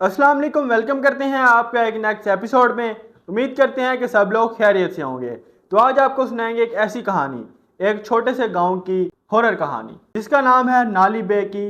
अस्सलाम वालेकुम, वेलकम करते हैं आपका एक नेक्स्ट एपिसोड में। उम्मीद करते हैं कि सब लोग खैरियत से होंगे। तो आज आपको सुनाएंगे एक ऐसी कहानी, एक छोटे से गांव की हॉरर कहानी, जिसका नाम है नाली बे की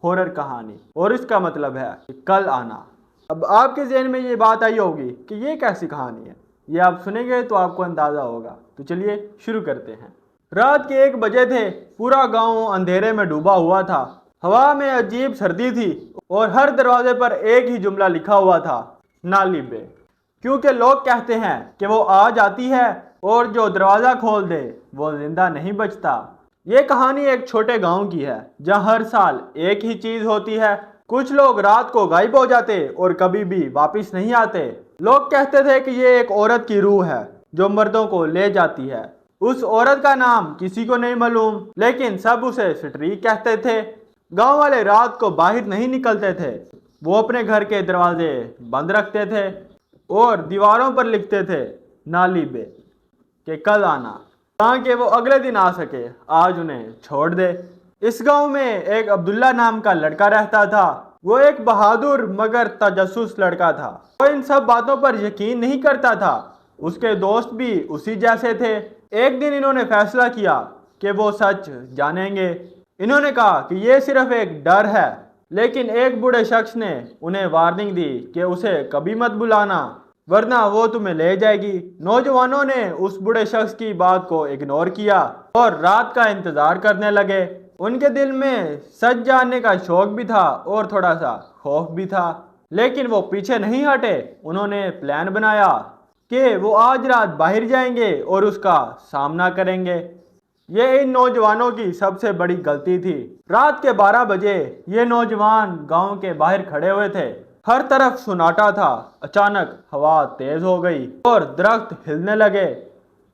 हॉरर कहानी, और इसका मतलब है कल आना। अब आपके ज़हन में ये बात आई होगी कि ये कैसी कहानी है। ये आप सुनेंगे तो आपको अंदाज़ा होगा। तो चलिए शुरू करते हैं। रात के 1 बजे थे। पूरा गांव अंधेरे में डूबा हुआ था। हवा में अजीब सर्दी थी और हर दरवाजे पर एक ही जुमला लिखा हुआ था, नाली बे। क्योंकि लोग कहते हैं कि वो आ जाती है और जो दरवाज़ा खोल दे वो जिंदा नहीं बचता। ये कहानी एक छोटे गांव की है जहां हर साल एक ही चीज़ होती है। कुछ लोग रात को गायब हो जाते और कभी भी वापस नहीं आते। लोग कहते थे कि ये एक औरत की रूह है जो मर्दों को ले जाती है। उस औरत का नाम किसी को नहीं मालूम, लेकिन सब उसे स्ट्रीक कहते थे। गांव वाले रात को बाहर नहीं निकलते थे। वो अपने घर के दरवाजे बंद रखते थे और दीवारों पर लिखते थे नाली बे कि कल आना, ताकि वो अगले दिन आ सके, आज उन्हें छोड़ दे। इस गांव में एक अब्दुल्ला नाम का लड़का रहता था। वो एक बहादुर मगर तजस्सुस लड़का था। वो इन सब बातों पर यकीन नहीं करता था। उसके दोस्त भी उसी जैसे थे। एक दिन इन्होंने फैसला किया कि वो सच जानेंगे। इन्होंने कहा कि ये सिर्फ एक डर है, लेकिन एक बूढ़े शख्स ने उन्हें वार्निंग दी कि उसे कभी मत बुलाना वरना वो तुम्हें ले जाएगी। नौजवानों ने उस बूढ़े शख्स की बात को इग्नोर किया और रात का इंतजार करने लगे। उनके दिल में सच जानने का शौक भी था और थोड़ा सा खौफ भी था, लेकिन वो पीछे नहीं हटे। उन्होंने प्लान बनाया कि वो आज रात बाहर जाएंगे और उसका सामना करेंगे। ये इन नौजवानों की सबसे बड़ी गलती थी। रात के 12 बजे ये नौजवान गांव के बाहर खड़े हुए थे। हर तरफ सुनाटा था। अचानक हवा तेज हो गई और दरख्त हिलने लगे।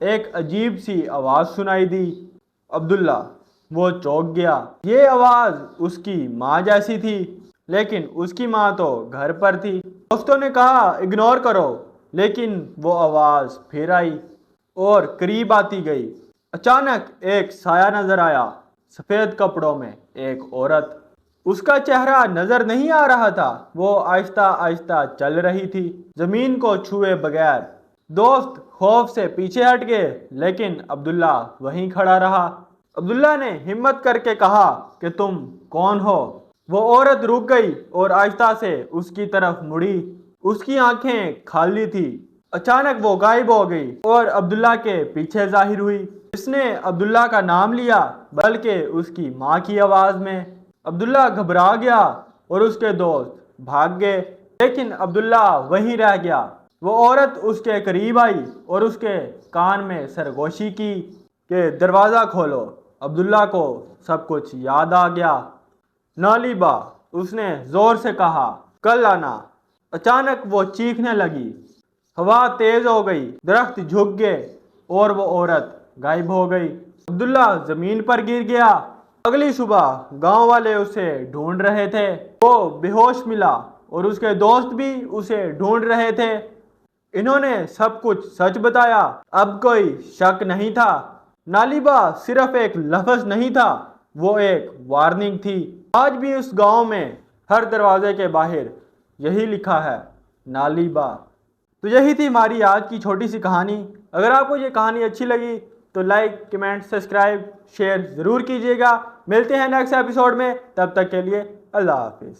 एक अजीब सी आवाज सुनाई दी। अब्दुल्ला वो चौंक गया। ये आवाज उसकी माँ जैसी थी, लेकिन उसकी माँ तो घर पर थी। दोस्तों ने कहा इग्नोर करो, लेकिन वो आवाज फिर आई और करीब आती गई। अचानक एक साया नजर आया, सफेद कपड़ों में एक औरत। उसका चेहरा नजर नहीं आ रहा था। वो आहिस्ता आहिस्ता चल रही थी, जमीन को छुए बगैर। दोस्त खौफ से पीछे हट गए, लेकिन अब्दुल्ला वहीं खड़ा रहा। अब्दुल्ला ने हिम्मत करके कहा कि तुम कौन हो। वो औरत रुक गई और आहिस्ता से उसकी तरफ मुड़ी। उसकी आंखें खाली थी। अचानक वो गायब हो गई और अब्दुल्ला के पीछे जाहिर हुई। इसने अब्दुल्ला का नाम लिया, बल्कि उसकी माँ की आवाज़ में। अब्दुल्ला घबरा गया और उसके दोस्त भाग गए, लेकिन अब्दुल्ला वहीं रह गया। वो औरत उसके करीब आई और उसके कान में सरगोशी की कि दरवाज़ा खोलो। अब्दुल्ला को सब कुछ याद आ गया। नाली बा, उसने ज़ोर से कहा, कल आना। अचानक वो चीखने लगी। हवा तेज हो गई, दरख्त झुक गए और वो औरत गायब हो गई। अब्दुल्ला जमीन पर गिर गया। अगली सुबह गांव वाले उसे ढूंढ रहे थे। वो बेहोश मिला और उसके दोस्त भी उसे ढूंढ रहे थे। इन्होंने सब कुछ सच बताया। अब कोई शक नहीं था। नालीबा सिर्फ एक लफ्ज नहीं था, वो एक वार्निंग थी। आज भी उस गांव में हर दरवाजे के बाहर यही लिखा है, नालीबा। तो यही थी हमारी आज की छोटी सी कहानी। अगर आपको ये कहानी अच्छी लगी तो लाइक, कमेंट, सब्सक्राइब, शेयर ज़रूर कीजिएगा। मिलते हैं नेक्स्ट एपिसोड में। तब तक के लिए अल्लाह हाफिज़।